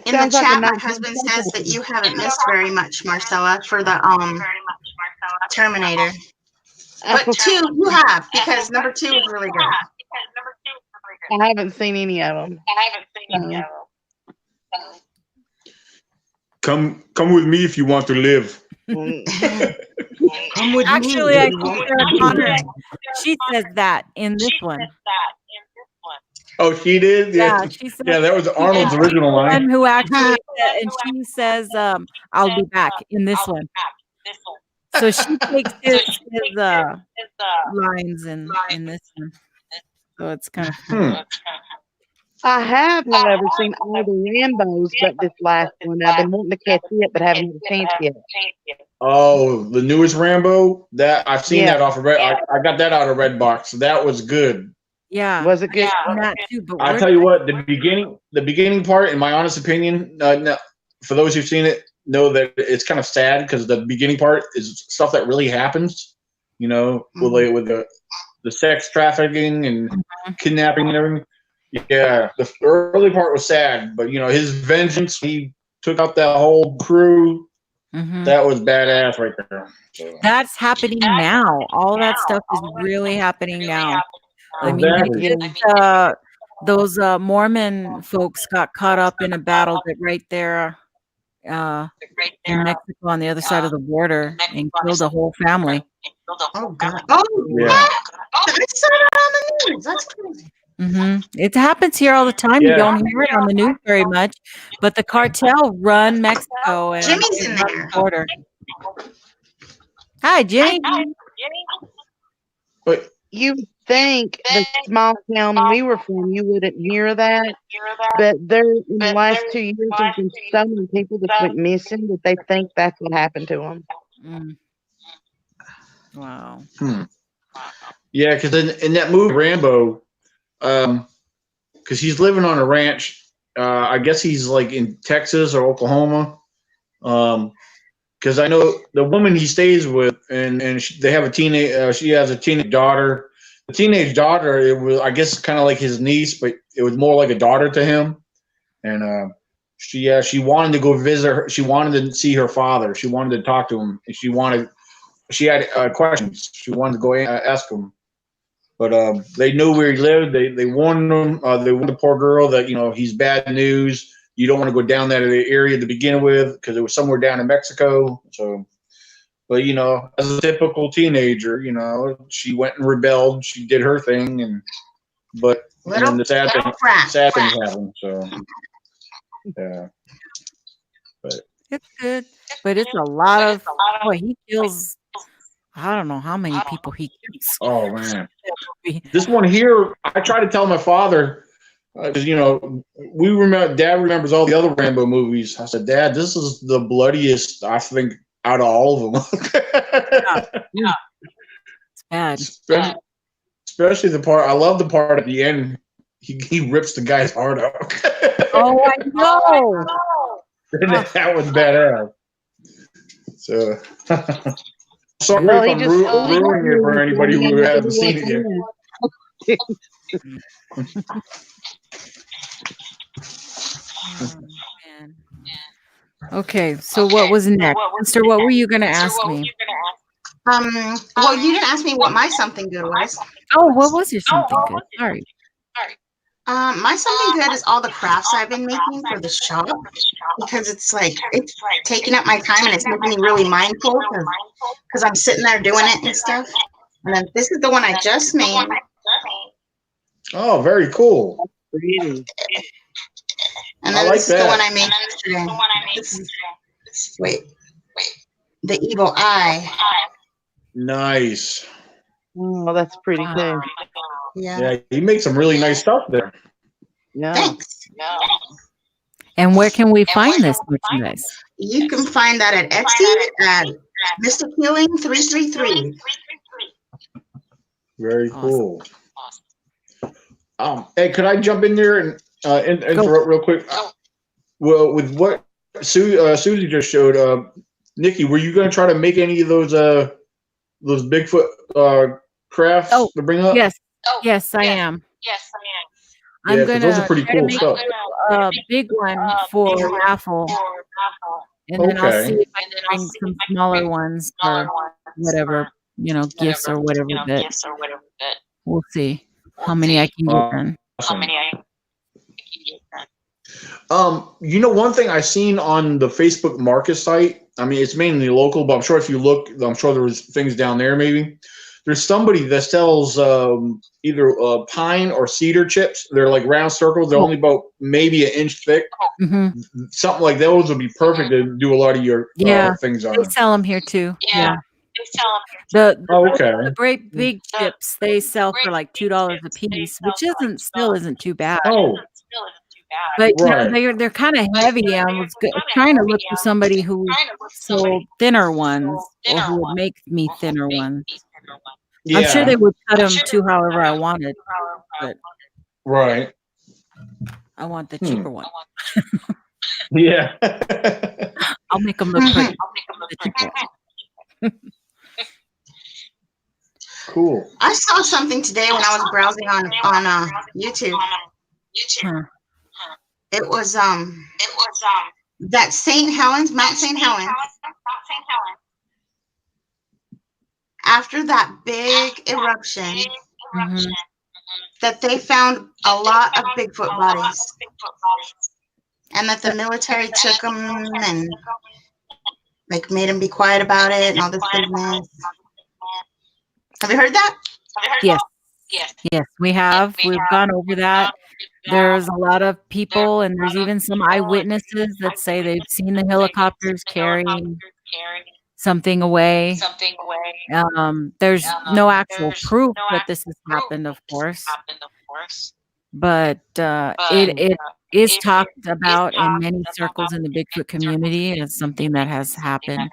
In the sounds like a chat, my nice husband says that you haven't missed very much, Marcella, for the Terminator. But 2 you have, because number 2 is really good. I haven't seen any of them. Come with me if you want to live. Actually, I think Sarah Connors, she says that in this one. Oh, she did? Yeah, she says Yeah, that was Arnold's original one line. who actually and she says, I'll be back in this one. So she takes his lines in this one. So it's kind of Hmm. I have, however, seen all the Rambos, but this last one I've been wanting to catch it, but haven't had a chance yet. Oh, the newest Rambo? That I've seen Yeah. that off of Red. I got that out of Redbox. That was good. yeah. Was it good? And that too, but I tell you what, the beginning part, in my honest opinion, no, for those who've seen it, know that it's kind of sad because the beginning part is stuff that really happens. You know, with the sex trafficking and kidnapping and everything. Yeah, the early part was sad, but you know his vengeance. He took out that whole crew. That was badass right there. So. That's happening now. All that stuff is really happening now. I mean, Exactly. those Mormon folks got caught up in a battle that right there in Mexico on the other side of the border and killed a whole family. Oh, God. Oh, Yeah. what? I saw that on the news. That's crazy. It happens here all the time. You Yeah. don't hear it on the news very much, but the cartel run Mexico and Jimmy's in run there. the border. Hi, Jimmy. But You think the small town we were from, you wouldn't hear that, but there in the last 2 years, there's been so many people that went missing that they think that's what happened to them. Wow. yeah, because in that movie Rambo, because he's living on a ranch. I guess he's like in Texas or Oklahoma, Because I know the woman he stays with, and they have a teenage. She has a teenage daughter. The teenage daughter, it was, I guess, kind of like his niece, but it was more like a daughter to him. And she wanted to go visit her. She wanted to see her father. She wanted to talk to him. And she had questions. She wanted to go ask him. But they knew where he lived. They warned him. They warned the poor girl that he's bad news. You don't want to go down that area to begin with because it was somewhere down in Mexico. So, but as a typical teenager, she went and rebelled. She did her thing, and then the sad things happened. So, yeah. But It's good, but it's a lot of boy. He kills. I don't know how many people he kills. oh man, this one here, I try to tell my father because we remember. Dad remembers all the other Rambo movies. I said, Dad, this is the bloodiest I think out of all of them. Yeah, it's bad. Especially the part. I love the part at the end. He rips the guy's heart out. Oh, I know. That was badass. So, sorry Well, he if I'm just ruining it for anybody who hasn't seen it yet. Oh, man. Okay, so what was next, Mister? What were you going to ask me? Well, you didn't ask me what my something good was. Oh, what was your something good? Sorry. My something good is all the crafts I've been making for the shop because it's taking up my time and it's making me really mindful because I'm sitting there doing it and stuff. And then this is the one I just made. Oh, very cool. And then this is the one I made yesterday. Wait. The evil eye. Nice. Oh, that's pretty cool. Yeah. He makes some really nice stuff there. Yeah. Thanks. And where can we find this merchandise? You can find that at Etsy at Mystic Healing 333. Very cool. Hey, could I jump in there and interrupt real quick? Well, with what Susie just showed, Nikki, were you going to try to make any of those Bigfoot crafts to bring up? Yes, I am. I'm Yeah, those are pretty cool make stuff. a big one for raffle, and then I'll see if I can bring some smaller ones for whatever gifts or whatever. But we'll see how many I can get done. One thing I seen on the Facebook Market site. I mean, it's mainly local, but I'm sure if you look, I'm sure there was things down there. Maybe there's somebody that sells either pine or cedar chips. They're like round circles. They're only about maybe an inch thick. Mm-hmm. Something like those would be perfect to do a lot of your things on. They sell them here too. Yeah. Okay. The great big chips they sell for like $2 a piece, which still isn't too bad. Oh. But they're kind of heavy. I was trying to look for somebody who sold thinner ones or who would make me thinner ones. Yeah. I'm sure they would cut them to however I wanted. But right. I want the cheaper one. Yeah. I'll make them look pretty. The cheaper one. Cool. I saw something today when I was browsing on YouTube. Huh. It was that St. Helens, Mount St. Helens. After that big eruption, that they found a lot of Bigfoot bodies, and that the military took them and made them be quiet about it and all this business. Have you heard that? Yes, we have. We've gone over that. There's a lot of people, and there's even some eyewitnesses that say they've seen the helicopters carrying something away. There's no actual proof that this has happened, of course, but it is talked about in many circles in the Bigfoot community as something that has happened.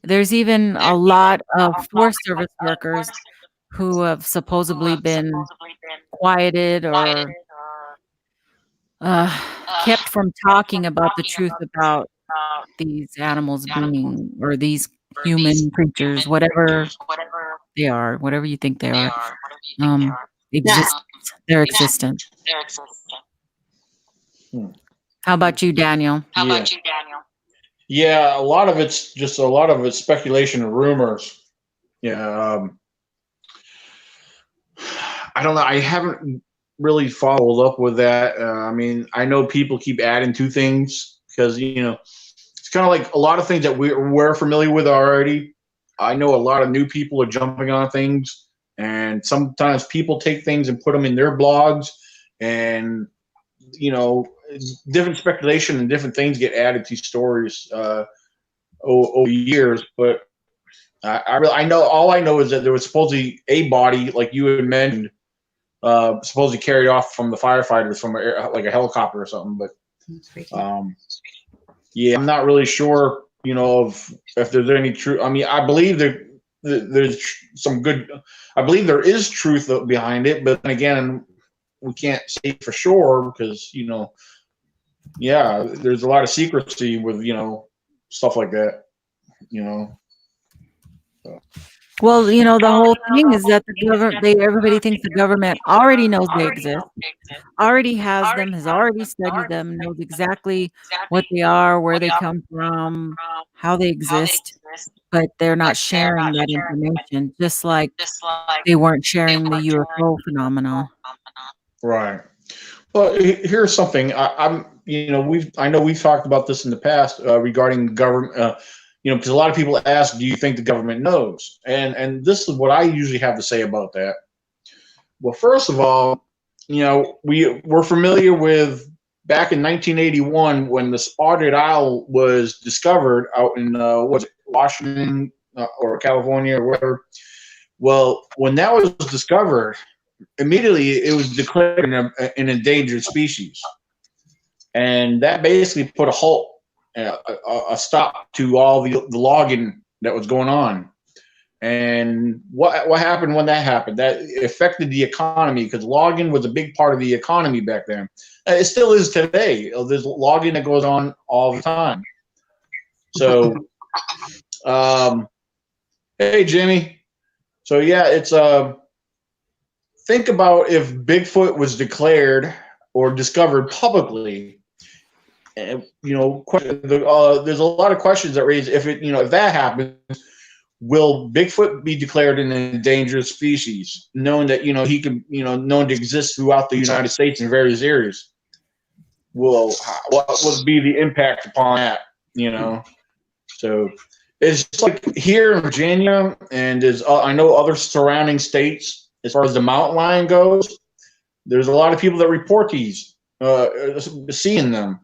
There's even a lot of Forest Service workers who have supposedly been quieted or uh, kept from talking about the truth about these animals being, or these human creatures, whatever they are, whatever you think they are, um, Yeah. exist. Their existence. How about you, Daniel? Yeah. Yeah, a lot of it's speculation and rumors. Yeah, I don't know. I haven't really followed up with that. I mean, I know people keep adding to things because it's kind of like a lot of things that we're familiar with already. I know a lot of new people are jumping on things, and sometimes people take things and put them in their blogs, and you know, different speculation and different things get added to stories over years. But I know, all I know is that there was supposedly a body, like you had mentioned, supposedly carried off from the firefighters from like a helicopter or something. But yeah, I'm not really sure, if there's any truth. I mean, I believe there's some good. I believe there is truth behind it, but then again, we can't say for sure because yeah, there's a lot of secrecy with stuff like that. So. Well, the whole thing is that the government, everybody thinks the government already knows they exist, already has them, has already studied them, knows exactly what they are, where they come from, how they exist, but they're not sharing that information, just like they weren't sharing the UFO phenomena. Right. Well, here's something. I know we've talked about this in the past regarding government. Because a lot of people ask, "Do you think the government knows?" And this is what I usually have to say about that. Well, first of all, we're familiar with back in 1981 when the spotted owl was discovered out in was it Washington or California or whatever. Well, when that was discovered, immediately it was declared an endangered species, and that basically put a halt, a stop to all the logging that was going on. And what happened when that happened? That affected the economy because logging was a big part of the economy back then. It still is today. There's logging that goes on all the time. So, hey Jimmy. So yeah, it's think about if Bigfoot was declared or discovered publicly. There's a lot of questions that raise if that happens, will Bigfoot be declared an endangered species, knowing that he could known to exist throughout the United States in various areas? Well, what would be the impact upon that? So it's just like here in Virginia, and I know other surrounding states as far as the mountain lion goes. There's a lot of people that report these, seeing them.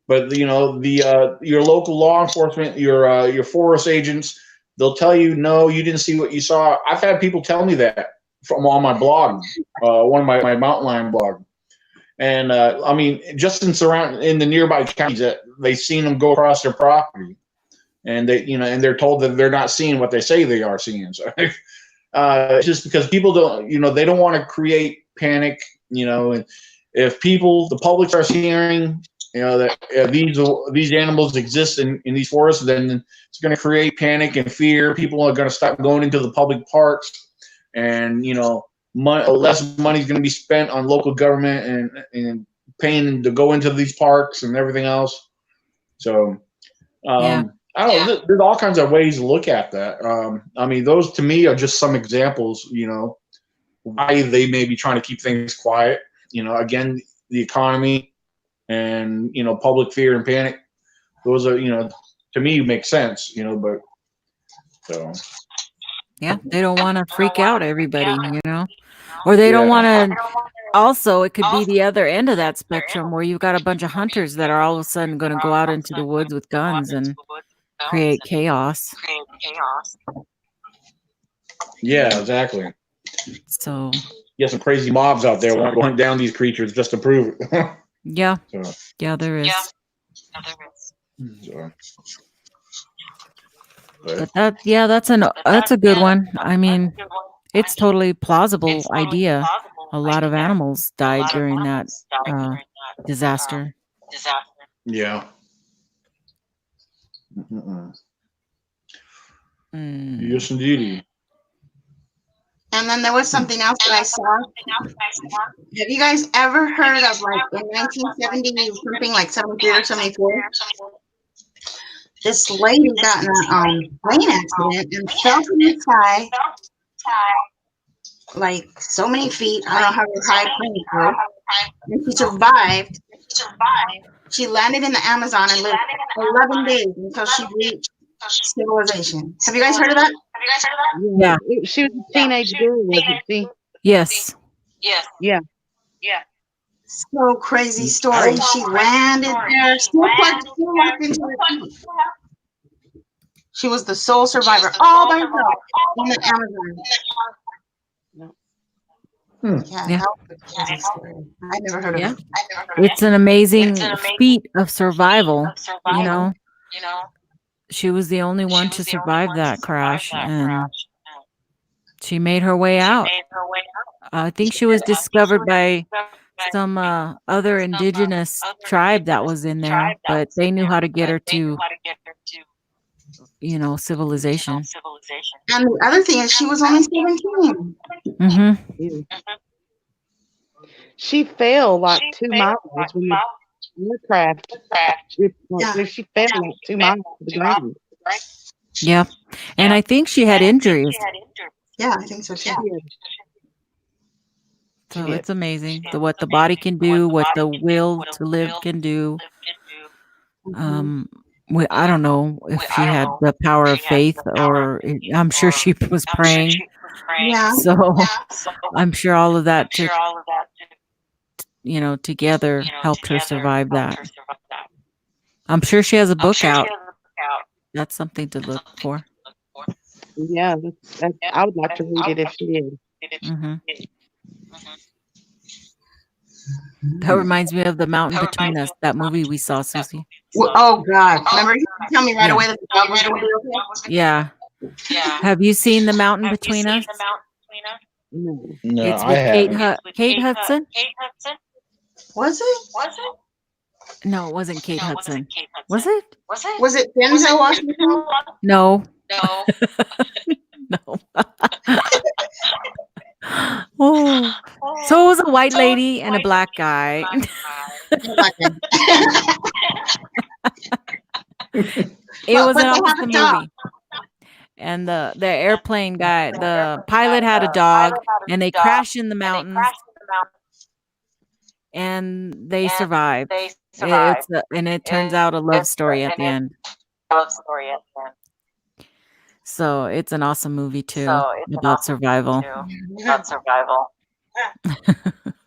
But your local law enforcement, your forest agents, they'll tell you, no, you didn't see what you saw. I've had people tell me that from on my blog, one of my mountain lion blog, and I mean, just in the nearby counties that they've seen them go across their property, and and they're told that they're not seeing what they say they are seeing. So just because people don't, they don't want to create panic, and if the public starts hearing that these animals exist in these forests, then it's going to create panic and fear. People are going to start going into the public parks, and less money is going to be spent on local government and paying to go into these parks and everything else. So Yeah. I don't know. There's all kinds of ways to look at that. I mean, those to me are just some examples. Why they may be trying to keep things quiet. Again, the economy. And public fear and panic, those are to me make sense, but so Yeah, they don't want to freak out everybody, or they don't want to. Also, it could be the other end of that spectrum where you've got a bunch of hunters that are all of a sudden going to go out into the woods with guns and create chaos. Yeah, exactly. So you have some crazy mobs out there going down these creatures just to prove it. Yeah. So, Yeah, there is. so, But that's a good one. I mean, it's totally plausible idea. A lot of animals died during that disaster. Yeah. Mm-mm. Yes, indeed. And then there was something else that I saw. Have you guys ever heard of, like, in 1970, something like 73 or 74? This lady got in a plane accident and fell from the sky, like so many feet. I don't know how high planes go. And she survived. She landed in the Amazon and lived 11 days until she reached civilization. Have you guys heard of that? Yeah. She was a teenage girl, wasn't she? Yes. Yeah. So crazy story. She landed there, still locked into her feet. She was the sole survivor, all by herself in the Amazon. Yeah, Yeah. that was a crazy story. I never heard of Yeah. it. It's an amazing feat of survival. You know, she was the only one to survive that crash, and she made her way out. I think she was discovered by some other indigenous tribe that was in there, but they knew how to get her to, civilization. And the other thing is, she was only 17. Mm-hmm. Yeah. She fell like 2 miles when the aircraft she fell like 2 miles to the ground. Yeah. And I think she had injuries. Yeah, I think so too. So it's amazing what the body can do, what the will to live can do. I don't know if she had the power of faith, or I'm sure she was praying. Yeah. So I'm sure all of that together helped her survive that. I'm sure she has a book out. That's something to look for. Yeah, I would like to read it if she did. Mm-hmm. That reminds me of The Mountain Between Us, that movie we saw, Susie. Well, oh God! Remember, you tell me right away that the dog was going to be okay. Yeah. Have you seen The Mountain Between Us? No. No, It's I with haven't. Kate Hudson. Was it? No, it wasn't Kate Hudson. Was it? Was it Denzel Washington? No. No. Oh, so it was a white lady and a black guy. It was an awesome movie. And the airplane guy, the pilot had a dog, and they crashed in the mountains, and they survived. It turns out a love story at the end. So it's an awesome movie too, about survival.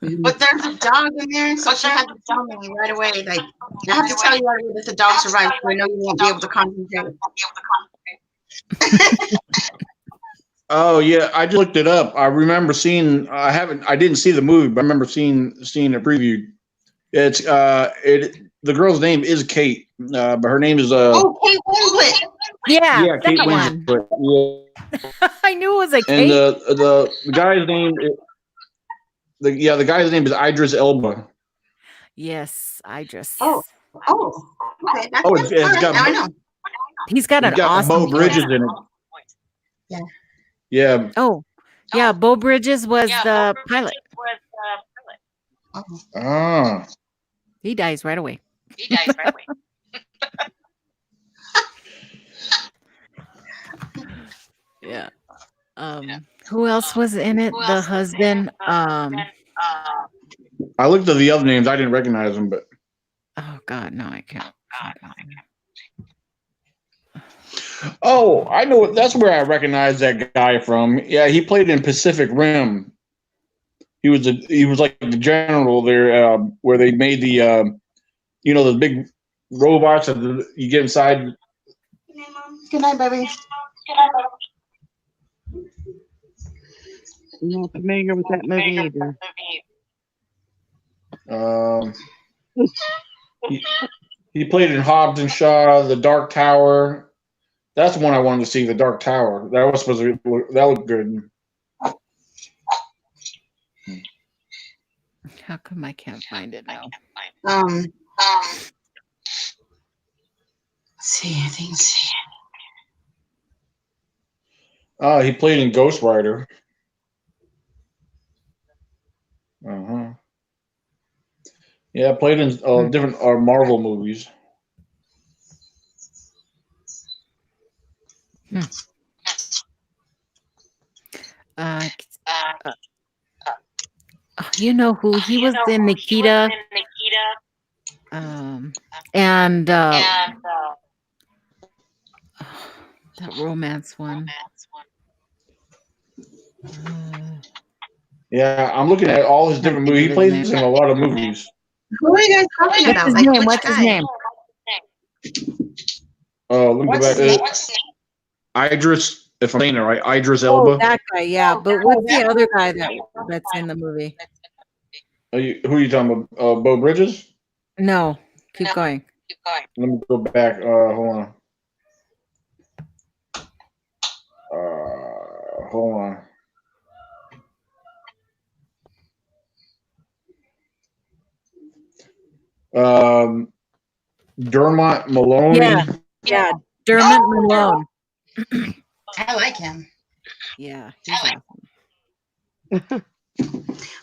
But there's a dog in there, so she had to tell me right away. Like, I have to tell you right away that the dog survived, so I know you won't be able to concentrate. Oh yeah, I just looked it up. I remember seeing. I didn't see the movie, but I remember seeing a preview. It's the girl's name is Kate, but her name is Kate Winslet. Yeah, Kate that one. Winslet. Yeah. I knew it was a Kate. And the guy's name. The guy's name is Idris Elba. Yes, Idris. Oh, okay. That's it's got. Now I know. He's got an awesome Bo Bridges voice. in it. Yeah. Yeah. Oh, yeah. Bo Bridges was the pilot. Ah. He dies right away. Yeah. Who else was in it? The husband. I looked at the other names. I didn't recognize them, but. Oh God, no, I can't. Oh, I know. That's where I recognize that guy from. Yeah, he played in Pacific Rim. He was like the general there, where they made the the big robots that you get inside. Good night, baby. I'm not familiar with that movie either. He played in Hobbs and Shaw, The Dark Tower. That's the one I wanted to see, The Dark Tower. That was supposed to be, that looked good. How come I can't find it now? Let's see, I think. He played in Ghost Rider. Yeah, played in different Marvel movies. You know who he was in Nikita, and that romance one. Yeah, I'm looking at all his different movies. He plays in a lot of movies. Who are you guys talking What's about? his Like, name? which What's his guy? name? Let me What's go his back. name? Idris, if I'm saying it right, Idris Oh, Elba. that guy. Yeah, but what's the other guy that's in the movie? Who are you talking about? Bo Bridges? No, keep going. Let me go back. Hold on. Hold on. Dermot Maloney. Yeah, Dermot Malone. I like him. Yeah, he's awesome.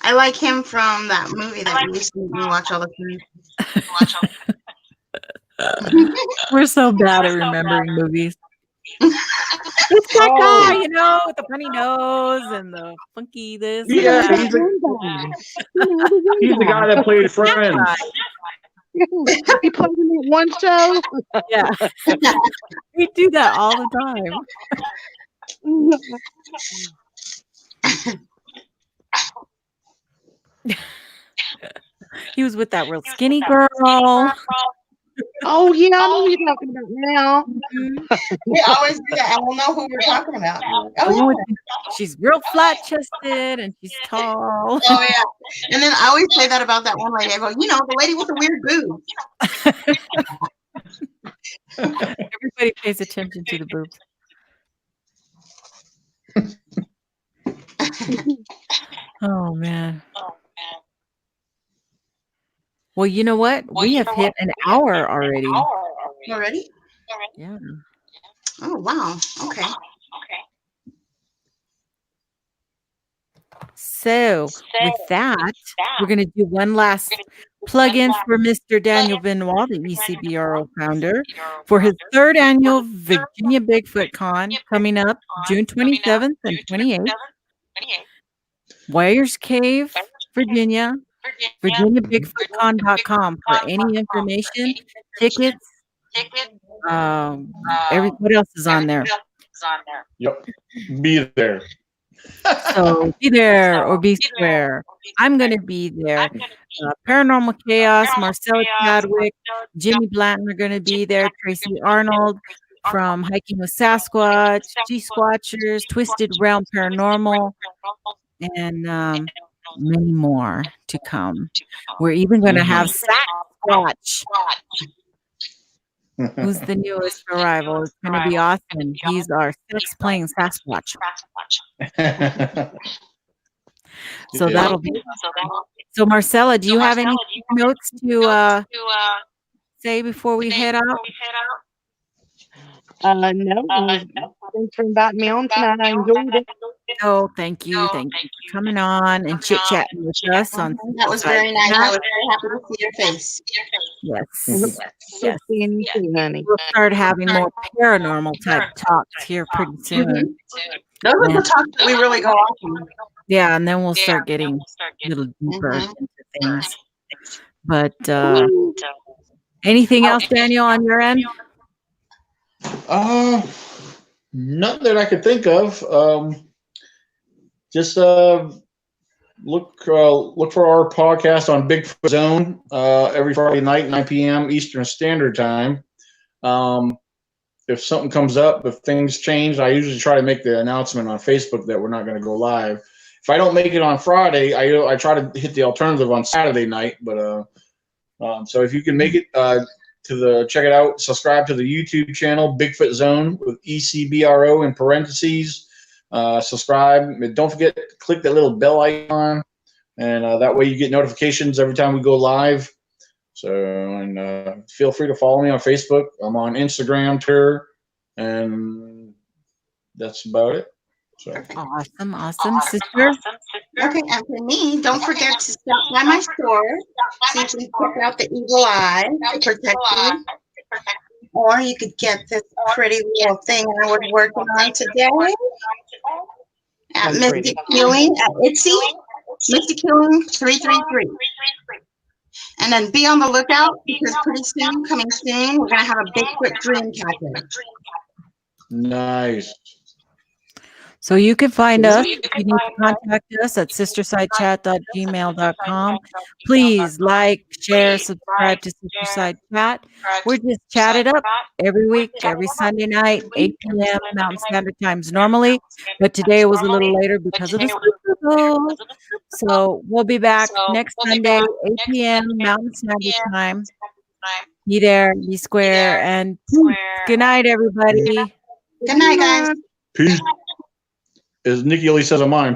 I like him from that movie that we used to watch all the time. We're so bad at remembering movies. It's that guy, you know, with the funny nose and the funky this. Yeah, he's the guy that played Friends. He played in that one show. Yeah. We do that all the time. He was with that real skinny girl. Oh yeah, I know who you're talking about now. We always do that, and we'll know who we're talking about. Oh, yeah. She's real flat chested and she's tall. Oh yeah. And then I always say that about that one lady. I go, the lady with the weird boobs. Everybody pays attention to the boobs. Oh man. Well, you know what? We have hit an hour already. Already? Yeah. Oh wow. Okay. So with that, we're going to do one last plug-in for Mr. Daniel Benoit, the ECBRO founder, for his third annual Virginia Bigfoot Con coming up June 27th and 28th. Warriors Cave, Virginia. VirginiaBigfootCon.com for any information, tickets. What else is on there? Yep. Be there. So be there or be square. I'm going to be there. Paranormal Chaos, Marcella Chadwick, Jimmy Blanton are going to be there. Tracy Arnold from Hiking with Sasquatch, G-Squatchers, Twisted Realm Paranormal, and many more to come. We're even going to have Sasquatch, who's the newest arrival. It's going to be awesome. He's our sex playing Sasquatch. So that'll be. So Marcella, do you have any notes to say before we head out? No. Thanks for inviting me on tonight. I enjoyed it. Oh, thank you. Thank you for coming on and chit-chatting with us. That was very nice. I was very happy to see your face. Yes. Honey. We'll start having more paranormal type talks here pretty soon. Those are the talks that we really go off on. Yeah, and then we'll start getting a little deeper into things. But anything else, Daniel, on your end? Nothing that I could think of. Just look for our podcast on Bigfoot Zone every Friday night, 9 p.m. Eastern Standard Time. If something comes up, if things change, I usually try to make the announcement on Facebook that we're not going to go live. If I don't make it on Friday, I try to hit the alternative on Saturday night. But so if you can make it check it out, subscribe to the YouTube channel Bigfoot Zone with ECBRO in parentheses. Subscribe. And don't forget to click that little bell icon, and that way you get notifications every time we go live. So, and feel free to follow me on Facebook. I'm on Instagram, Twitter, and that's about it. So. Awesome, sister. Okay, and for me, don't forget to stop by my store so you can check out the Eagle Eye to protect you. Or you could get this pretty little thing I was working on today at Mystic Healing at Etsy, Mystic Healing 333. And then be on the lookout because pretty soon, coming soon, we're going to have a Bigfoot dream catcher. Nice. So you can find us if you need to contact us at sistersidechat.gmail.com. Please like, share, subscribe to Sisterside Chat. We're just chatted up every week, every Sunday night, 8 p.m. Mountain Standard Times normally, but today it was a little later because of the Super Bowl. So we'll be back next Sunday, 8 p.m. Mountain Standard Time. Be there, be square, and good night, everybody. Good night, guys. Peace. As Nikki Lee says on mine.